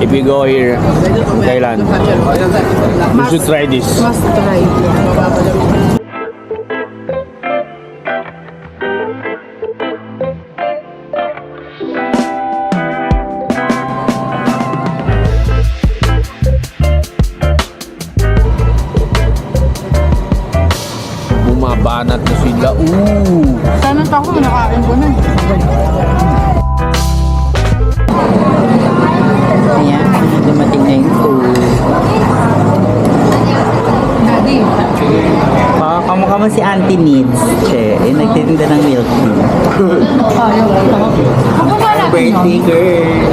if you go here, Thailand, you should try this. Must try. Bumabanat na sila. Sana ako nakain ko na. Ayan, dumating na yung food. Daddy. Kamukha si Auntie Needs. Che, nagtitinda ng milk tea. Ako ba natin Birthday girl.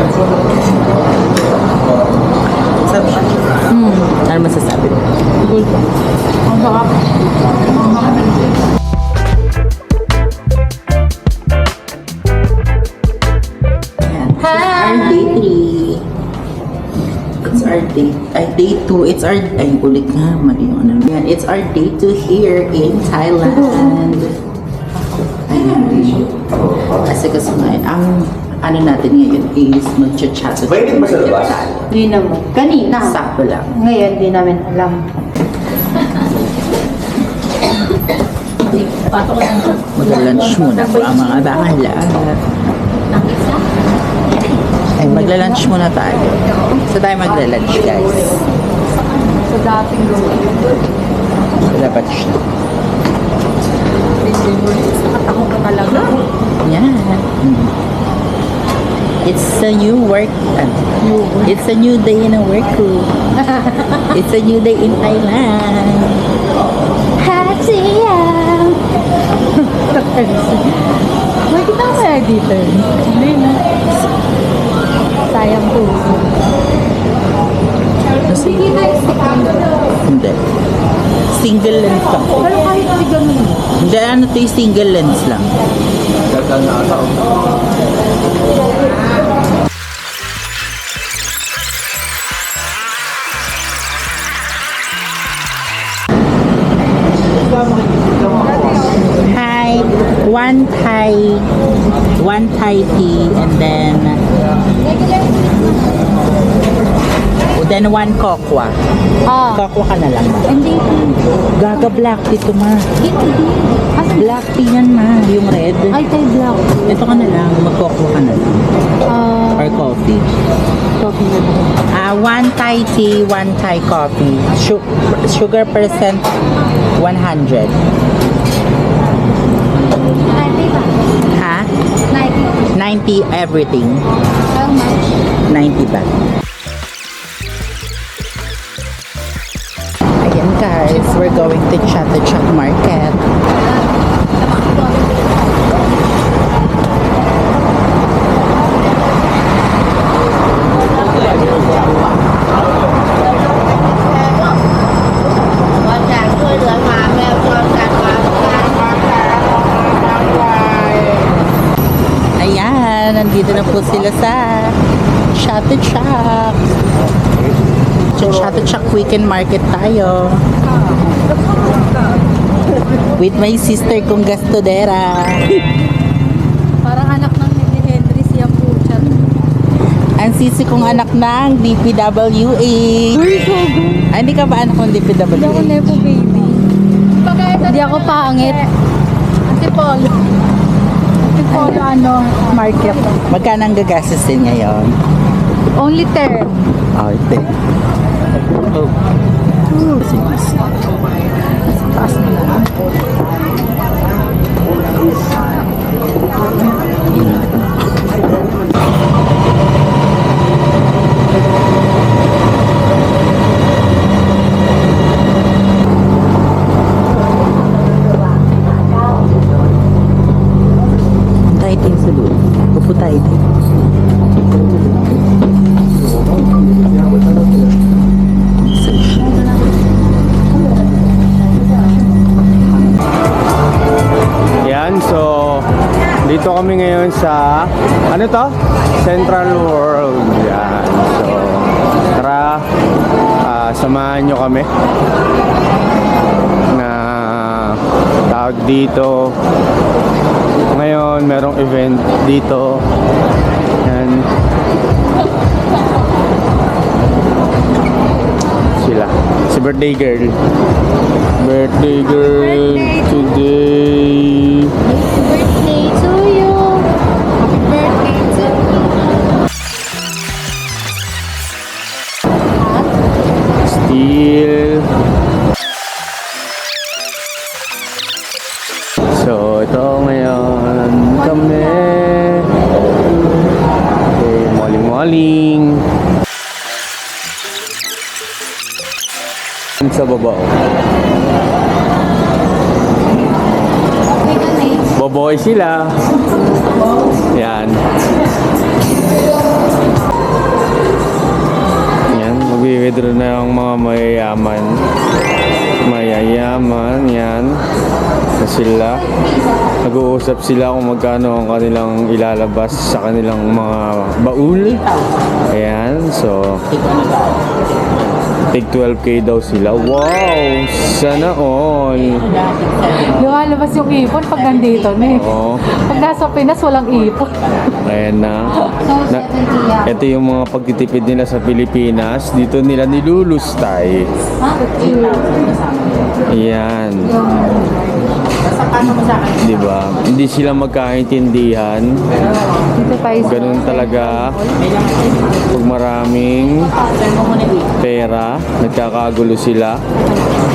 Sabi siya. Ano masasabi? Good. Ang sarap. Our day 3. It's our day 2. It's our, ulit nga, mali yung ano. Yan, it's our day 2 here in Thailand. Ayan. Kasi ngayon, ang ano natin ngayon is mag-chat. Pwede ba sa labas? Hindi naman. Kanina. Sakto lang. Ngayon, di namin alam. Magla-lunch muna po ang mga bakala. Ay, magla-lunch muna tayo. So tayo magla-lunch, guys. Sa dating lugar. Dapat siya. Nakatako ka talaga. Yan. It's a new work. It's a new day in a work crew. It's a new day in Thailand. Happy May kita ka kaya dito? Hindi na. Sayang po. Sige na Hindi. Single lens lang. Pero kahit hindi ganun. Hindi, ano to yung single lens lang. Hi, one Thai tea, and then one kokwa. Kokwa ka na lang. Hindi. Gaga black tea to ma. Hindi. Black tea yan ma, yung red. Ay, Thai black. Ito ka na lang, magkokwa ka na lang. Or coffee. Coffee na lang. One Thai tea, one Thai coffee. Sugar percent 100. 90 ba? Ha? 90. 90 everything. How much? 90 ba? Ayan guys, we're going to Chatuchak Market. Ayan, nandito na po sila sa Chatuchak. Chatuchak Weekend Market tayo. With my sister kong gastodera. Parang anak ng ni Henry siya po. Ang sisi kong anak ng DPWA. Uy, so good. Ay, hindi ka ba anak ng DPWA? Hindi ako nepo baby. Hindi ako pangit. Antipolo. Antipolo ano, market. Magkano ang gagastusin ngayon? Only term. Oh, ito. Oh. Taas na lang. Tayo din sa doon. Upo tayo din. Yan, so dito kami ngayon sa ano to? Central World. Yan. So tara, samahan nyo kami na tawag dito. Ngayon merong event dito. Yan. sila. Si birthday girl. Birthday girl today. Birthday to you. Happy birthday to you. Still. So, ito ngayon kami. Okay, maling-maling. Sa baba. Boboy sila. Yan. Yan, magwi-withdraw na yung mga mayayaman. Mayayaman, yan. Na sila. Nag-uusap sila kung magkano ang kanilang ilalabas sa kanilang mga baul. Ayan, so tig 12K daw sila. Wow! Sana all! Lumalabas yung ipon pag nandito na eh. Oo. Pag nasa Pinas, walang ipon. Ayan na. Ito yung mga pagtitipid nila sa Pilipinas. Dito nila nilulustay. Ayan. Diba? Hindi sila magkaintindihan. Dito tayo sa... Ganun talaga. Pag maraming pera, nagkakagulo sila.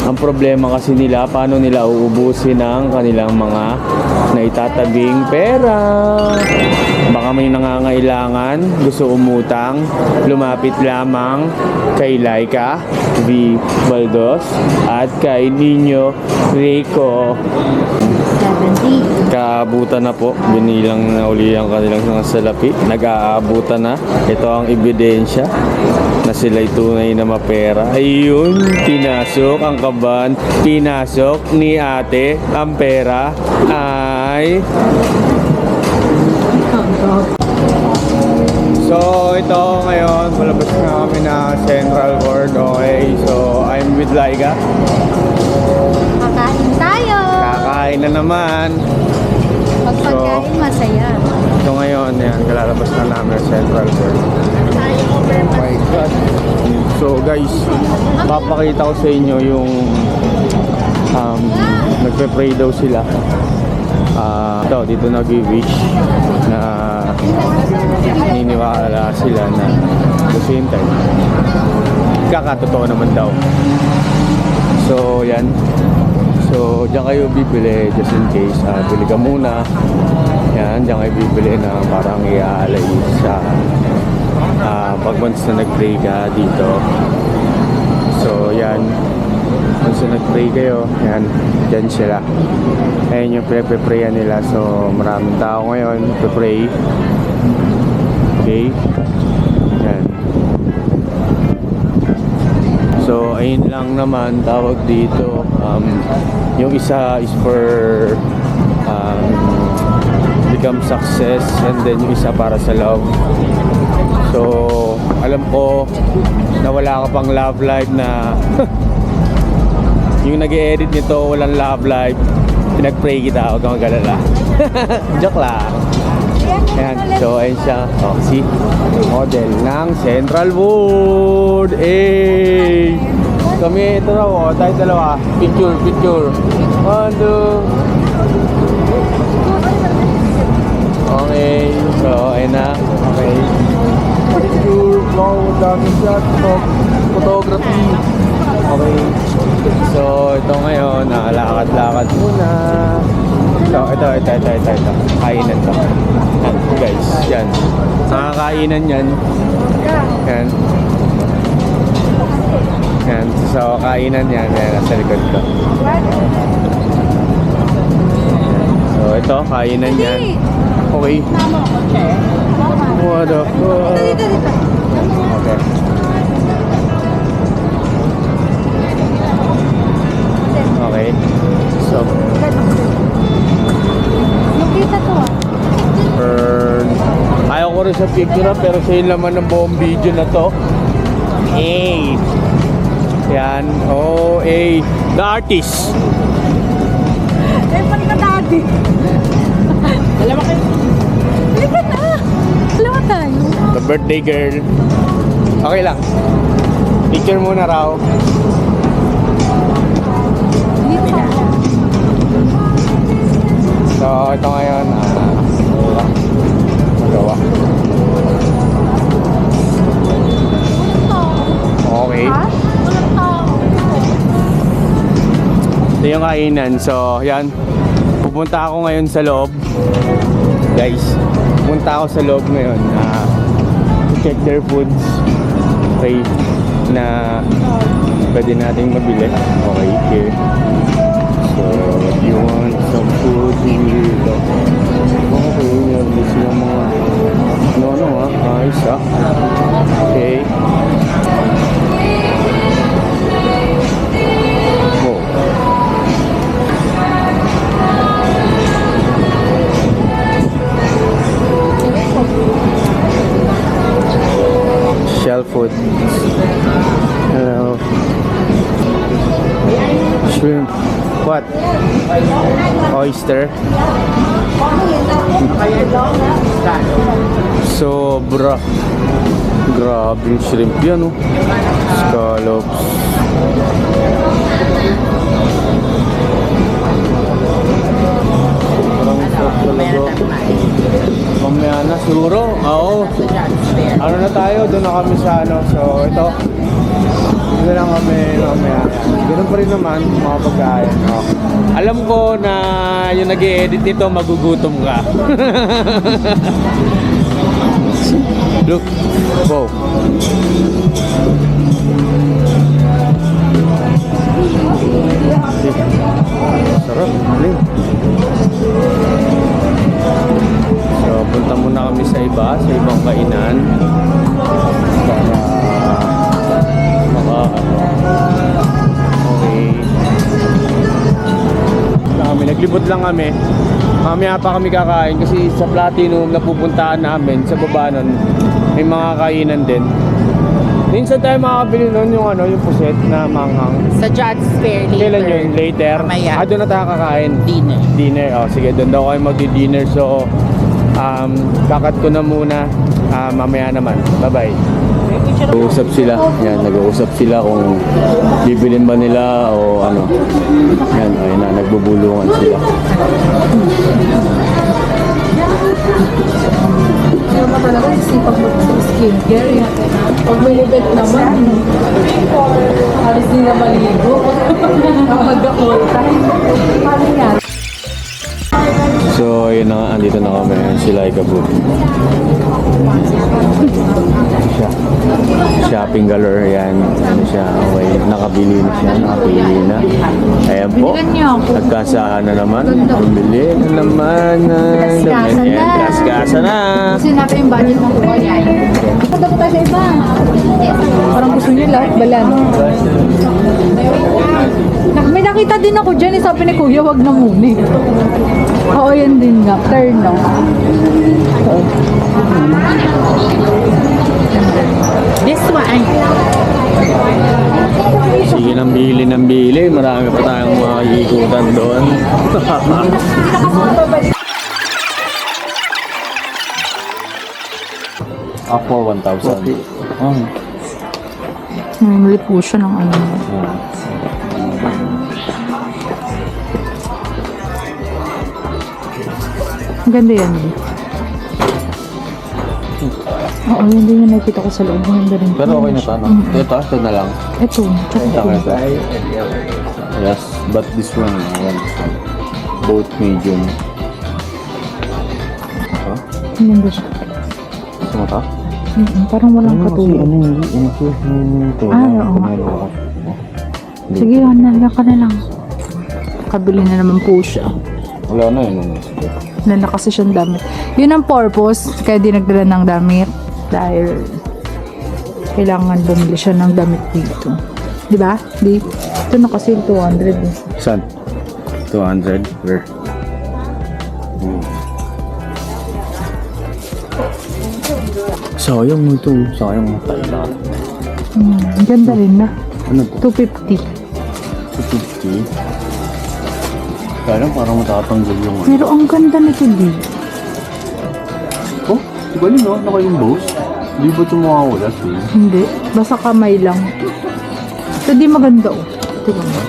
Ang problema kasi nila, paano nila uubusin ang kanilang mga naitatabing pera. Baka may nangangailangan, gusto umutang, lumapit lamang kay Laika V. Baldos at kay Nino Rico. 70. Kaabutan na po, binilang na uli ang kanilang mga salapi. Nag-aabutan na. Ito ang ebidensya na sila'y tunay na mapera. Ayun, pinasok ang kaban. Pinasok ni ate ang pera ay... So, ito ngayon, malabas na kami na Central World. Okay, so I'm with Laika. Kakain tayo. Kakain na naman. Pag pagkain, masaya. So ngayon, yan, kalalabas na namin sa Central World. Oh my God. So guys, papakita ko sa inyo yung nagpe-pray daw sila. Ito, dito nag-wish na niniwala sila na the same time kakatotoo naman daw. So yan. So diyan kayo bibili just in case. Bili ka muna. Yan, diyan kayo bibili na parang iaalay sa pag once na nag-pray ka dito. So yan, once na nag-pray kayo, yan, dyan sila. Ayun yung pre-prayan nila. So maraming tao ngayon pre-pray. Okay, yan. So ayun lang naman tawag dito. Yung isa is for become success, and then yung isa para sa love. So alam ko na wala ka pang love life na yung nag-e-edit nito walang love life. Pinag-pray kita, huwag kang mag-alala. Joke lang. Ayan, so ayun siya. Oh, si model ng Central Wood. Eh, kami ito raw, oh, tayo dalawa. Picture, picture. 1, 2. Okay, so ayun na. Okay. Picture, flow, dami shot, photography. Okay. So ito ngayon, lakad-lakad muna. So ito. Kainan to. Yan, guys, yan. Nakakainan yan. Yan. Yan. So kainan yan. Yan, nasa likod ko. So ito, kainan yan. Okay. What the fuck? Okay. Okay. So Nakita to ah. ayaw ko rin sa picture pero sa laman ng buong video na to. Hey. Yan. Oh, hey. The artist. Eh, pati ka dati. Dalawa kayo. Halika na. Dalawa tayo. The birthday girl. Okay lang. Picture muna raw. So, ito ngayon, magawa. Okay. Ito yung kainan. So, yan. Pupunta ako ngayon sa loob. Guys, pupunta ako sa loob ngayon. To check their foods. Okay. Na pwede nating mabili. Okay, here. So, if you want some food here, okay, meron silang mga ayos okay. Oh. Shell food. Hello. Shrimp. What? Oyster. Sobra. Grabe yung shrimp yan, oh. Scallops. Parang sarap talaga. Mamaya na siguro. Oo. Ano na tayo? Doon na kami sa ano. So, ito. Doon lang kami mamaya. Ganun pa rin naman mga pagkain. Oh. Alam ko na yung nag-i-edit nito magugutom ka. Look. Wow. Sarap. Alin. So, punta muna kami sa ibang kainan. Okay. Naglibot lang kami. Mamaya pa kami kakain kasi sa Platinum na pupuntahan namin sa baba nun, may mga kainan din. Minsan tayo makakabili nun yung yung puset na manghang. Sa John's Fair later. Kailan yun? Later? Mamaya. Doon na tayo kakain. Dinner. Dinner. Sige, doon daw kayo magdi-dinner. So, kakat ko na muna. Mamaya naman. Bye-bye. Nag-uusap sila. Yan, nag-uusap sila kung bibilin ba nila o ano. Yan, ayun na, nagbubulungan sila. Kaya mo talaga isipag mo sa skincare. Pag may event naman, halos din na maligo. Mag-all time. Paano yan? So, yun na nga, andito na kami. Sila ikabot. Shopping galore, yan. Ano siya, okay. Nakabili na siya, nakapili na. Ayan po. Nagkasaan na naman. Bumili na naman. Gaskasa na. Kasi natin yung budget ng kuha yan. Punta po tayo sa iba. Parang gusto niya lahat balan. May nakita din ako dyan. Sabi ni Kuya, wag na muna eh. Oo, yan din nga. Turn no. This one. Sige nang bili. Marami pa tayong mga ikutan doon. Ako, 1,000. Namimili po siya ng ano. Ang ganda yan. Oo, yun din yung nakita ko sa loob. Ang ganda rin. Pero okay na to, no? Ito na lang. Ito. Yes, but this one, both medium. Ang ganda siya. Gusto mo to? Parang walang katulog. Oo nga. Sige, hanala ka na lang. Kabili na naman po siya. Wala na yun. Wala na kasi siyang damit. Yun ang purpose, kaya di nagdala ng damit. Dahil kailangan bumili siya ng damit dito. Di ba? Ito na kasi 200 eh. Saan? 200? Where? Sayang mo ito. Sayang mo tayo. Ang ganda rin na. Ano po? 250. 250? Sayang parang matatanggal yung ano. Pero ang ganda nito di. Oh, galing no? Naka yung bows? Di ba ito makakulas eh? Hindi. Basta kamay lang. Ito di maganda oh. Tingnan mo.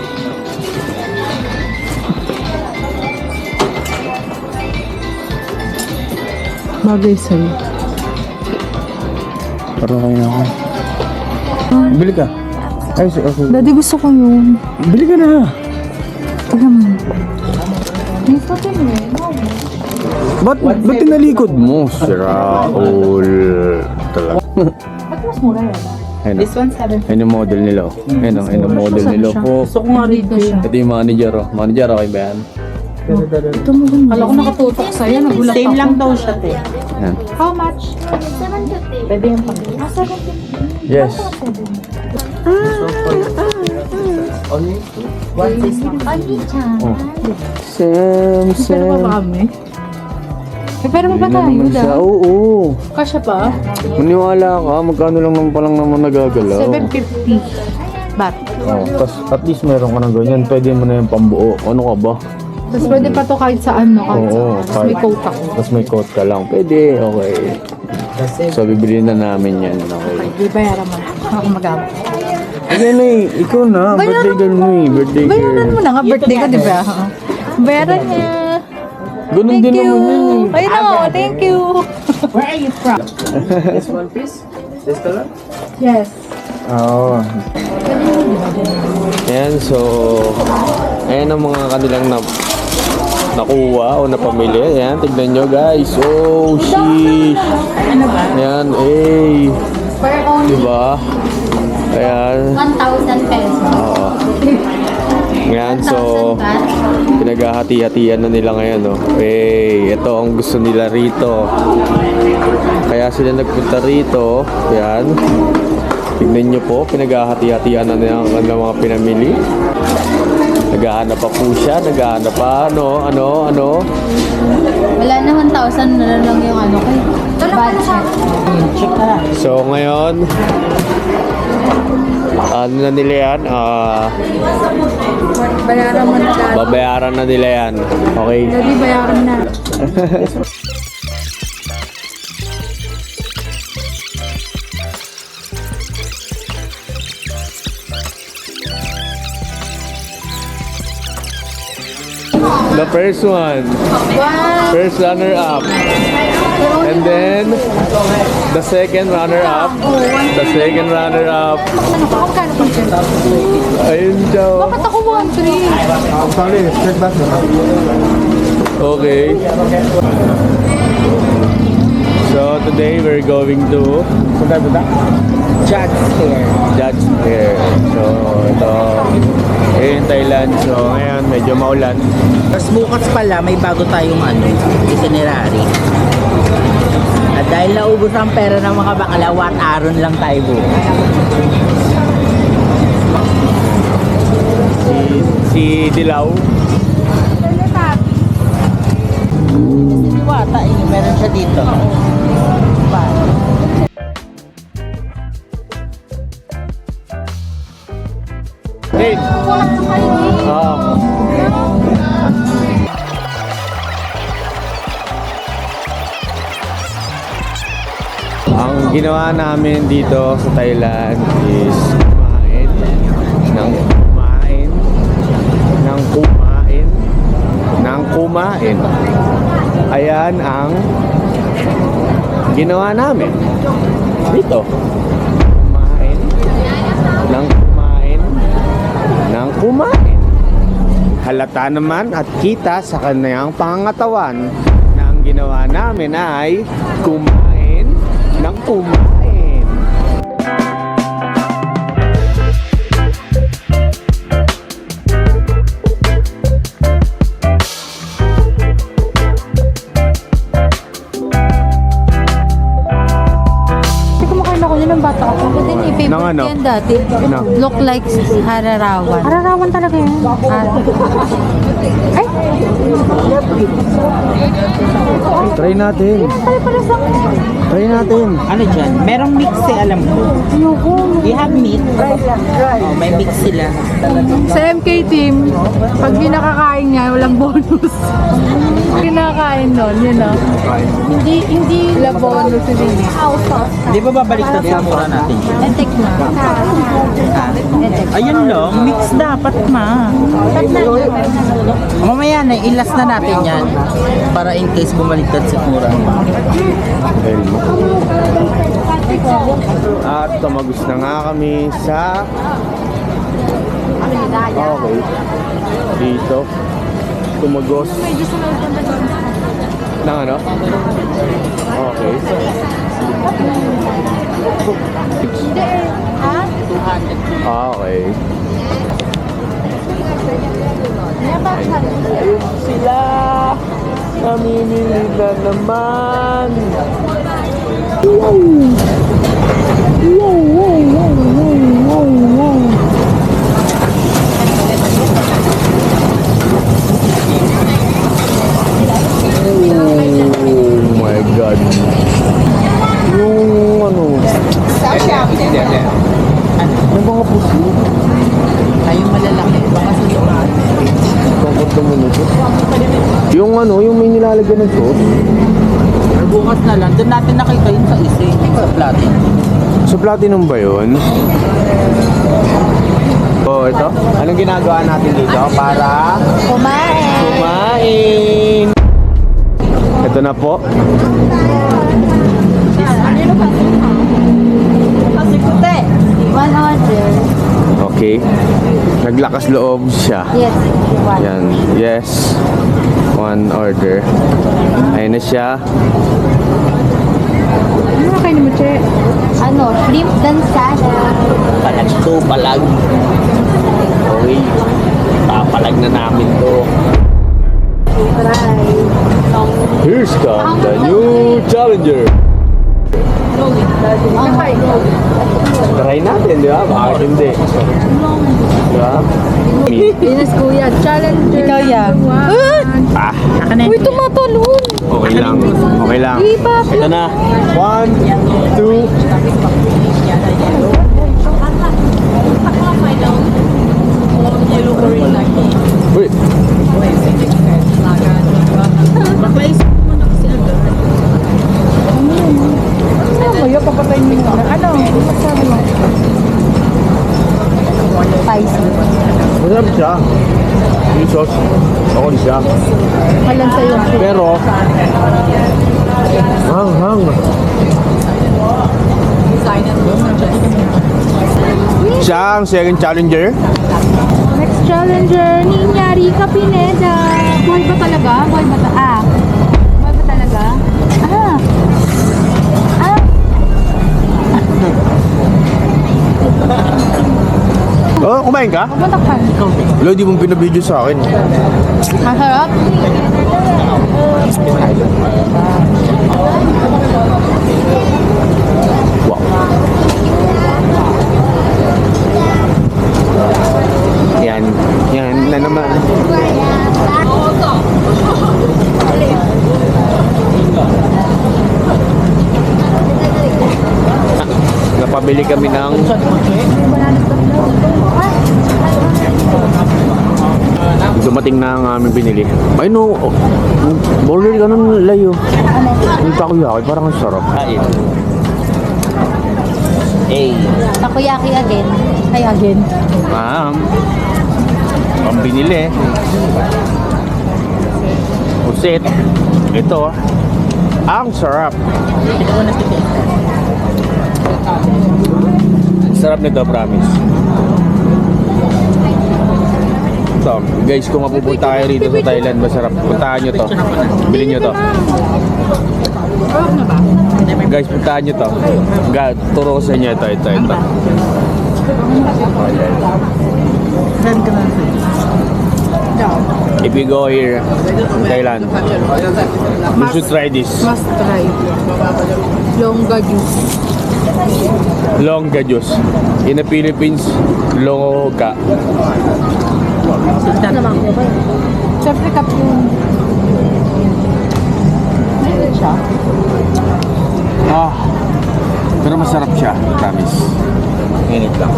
Bagay sa'yo. Parang kayo na ako. Bili ka. Ay, okay. Daddy, gusto ko yun. Bili ka na. Tingnan mo. Dito din eh. Ba't tinalikod mo? Siraul. Talaga. Ba't mas mura yan? Ayun This one's 7. Ayun yung model nila. Ayun ang model nila po. Gusto ko nga Dito siya. Ito yung manager. Manager, okay ba yan? Ito mo ganda. Kala ko nakatutok sa'yo. Nagulat Same ako. lang daw siya, te. Yan. How much? 750. Pwede yung pang... Ah, 750. Yes. One size lang. Oni-chan. Oh. Sam, Pero pa ba kami? Pero pa ba Yun na tayo, naman siya. da? Oo. Kasya pa? Maniwala ka. Magkano lang naman palang naman nagagalaw. 750. Baht. Oh, tas at least meron ka ng ganyan. Pwede mo na yung pambuo. Ano ka ba? Tapos pwede pa to kahit saan, no? Kahit Oo, saan. Tapos may coat ako. Tapos may coat ka lang. Pwede, okay. So, bibili na namin yan. Okay. Di bayaran mo. Ako mag-away. Ayan eh, ikaw na. Birthday girl mo eh. Birthday girl. Bayaran mo na nga. Birthday ko, di ba? Bayaran niya. Ganun Thank din you. naman yun eh. I know. Thank you. Where are you from? This one piece? This color? Yes. Oo. Ayan, so... Ayan ang mga kanilang nakuha o napamili. Ayan, tignan nyo guys. Oh, sheesh. Ayan, eh. For only Diba? Ayan. 1,000 pesos. Oo. Ayan, so... 1,000 baht. Pinaghahati-hatian na nila ngayon, no? Eh, ito ang gusto nila rito. Kaya sila nagpunta rito. Yan. Tignan nyo po, pinaghahati-hatian na nila ang kanilang mga pinamili. Naghahanap pa po siya, naghahanap pa, ano. Wala na 1,000 na lang yung ano ko. Budget. Check ka. So, ngayon, ano na nila yan? Bayaran mo na dad. Babayaran na nila yan. Okay? Daddy, bayaran na. The first one. First runner-up. And then, the second runner-up. The second runner-up. Ano pa? Kung kano pa siya? Ayun daw. Bakit ako 1,300? Okay. So, today we're going to Judge Fair. Judge Fair. So, ito. In Thailand. So, ngayon medyo maulan. Tapos bukas pala, may bago tayong itinerary. At dahil naubos ang pera ng mga bakla, what aron lang tayo bukas. Si Dilaw. Si Wata, meron siya dito. Hey! Ang ginawa namin dito sa Thailand is kumain. Ayan ang ginawa namin dito. Kumain. Halata naman at kita sa kanyang pangangatawan na ang ginawa namin ay kumain ng kumain. Hindi kumakain ako yun ng bata ako. din eh. Ng Favorite ano? yan dati. No. Look like Hararawan. Hararawan talaga yan. Ay! Try natin. Try natin. Ano dyan? Merong mix alam ko. You have meat? Oh, may mix sila. Sa MK team, pag di nakakain niya, walang bonus. Kinakain nun, yun o. Hindi wala bonus yun. Di ba babaliktad sa mura natin dyan? Etek na. Etek. Ayun lang, mix dapat ma. Mamaya na, ilas na natin yan. Para in case bumaliktad sa mura. Dahil mo. At tumagos na nga kami sa... Okay. Dito. Tumagos. Nang ano? Okay. Okay. Ayun sila. Namimili na naman. Oh my God. Yung ano. Yung mga puso. Ayun malalaki. Baka sa lugar. Tungkot mo nito. Yung ano, yung may nilalagyan ng sauce. Bukas na lang. Doon natin nakita yun sa isa. Sa platin. Sa Platinum ba yun? Oh, ito. Anong ginagawa natin dito para Kumain. kumain? Ito na po. One order. Okay. Naglakas loob siya. Yes. One. Yan. Yes. One order. Ayun na siya. Ano kain mo, Che? Ano, shrimp dansada. Palag to, palag. Okay. Papalag na namin to. Here's come the new challenger. Try natin, di ba? Bakit hindi? Di ba? Linis kuya, challenger. Ikaw yan. Ah, Uy, tumatalon. okay lang. Okay lang. Iba. Ito na. 1, 2. Uy. Kaya papatayin mo na. Ano? Sabi mo? Spicy. Masarap siya. Yung sauce. Okay siya. Kalan sa'yo. Pero, hang. Siya ang second challenger. Next challenger, Niña Rica Pineda. Buhay ba talaga? Buhay ba talaga? Oh, kumain ka? Matakpan. Wala, di mong pinabidyo sa akin. Masarap. Wow. Yan na naman. Napabili kami ng dumating na ang aming binili. Ay no, order ka ng layo. Yung takoyaki, parang ang sarap. Kain. Hey. Takoyaki again. Ay, again. Ma'am, ang binili. Pusit. Ito, ang sarap. Sarap nito, promise. So, guys, kung mapupunta kayo rito sa Thailand, masarap. Puntahan nyo to. Bilhin nyo to. Guys, puntahan nyo to. Turo ko sa inyo ito. If you go here, Thailand, you should try this. Must try. Longga juice. Longanus. In the Philippines, longa. Siyempre kap yung... Ayun siya. Ah, pero masarap siya, promise. Init lang.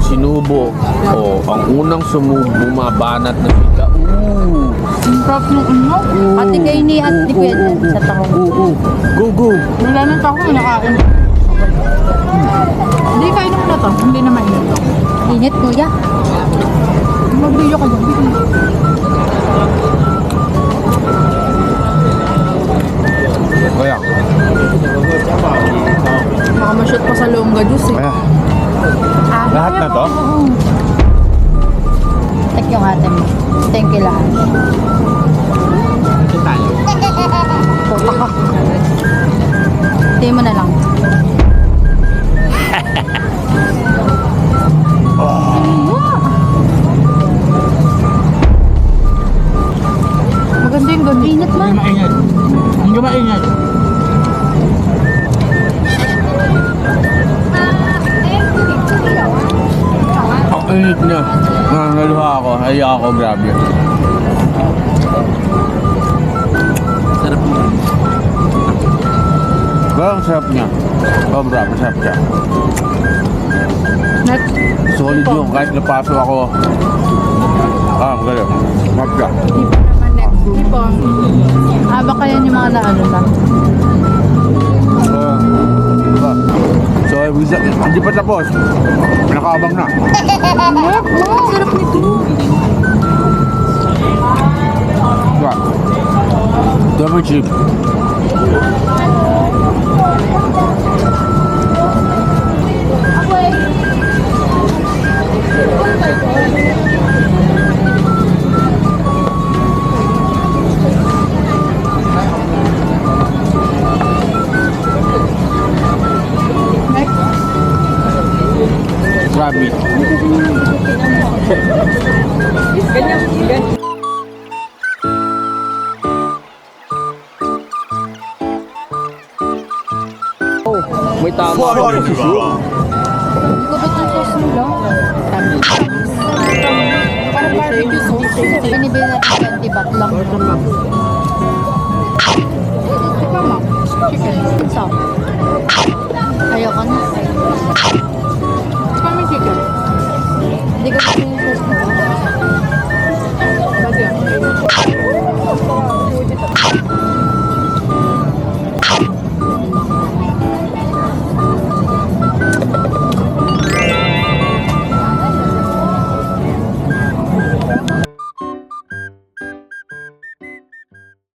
Sinubo. Oh, ang unang bumabanat na sika. Ang sarap ng ano. Ate kayo ni at ni Kuya dyan sa tahong. Go. Wala nang ako nakain. Hindi, kain naman na to. Hindi naman ito. Init, Kuya. Mag-video ka dyan. Kaya. Baka ma-shoot pa sa longga juice eh. Lahat na to? Thank you, ate mo. Thank you lahat. Ito tayo. Puta ka. Tingin mo na lang. Maganda yung ganda. Init man. Maingat. Hindi maingat. Ang init niya. Naluha ako. Ay ako, grabe. Sarap mo. Pero ang sarap niya. Sobra, masarap siya. Next. Solid yung kahit napaso ako. Ang galing. Masarap siya. Hindi pa naman next. Hindi pa. Baka yan yung mga naano na. Diba? So, hindi pa tapos. Nakaabang na. Sarap nito. Diba? Ito naman chip. Crab meat. May tama ako sa susu. Gubit yung sauce nila. Parang barbecue sauce. Binibili natin 20 baht lang. Ikaw ma. Chicken. So, ayoko na. Ikaw may chicken. Hindi ko gusto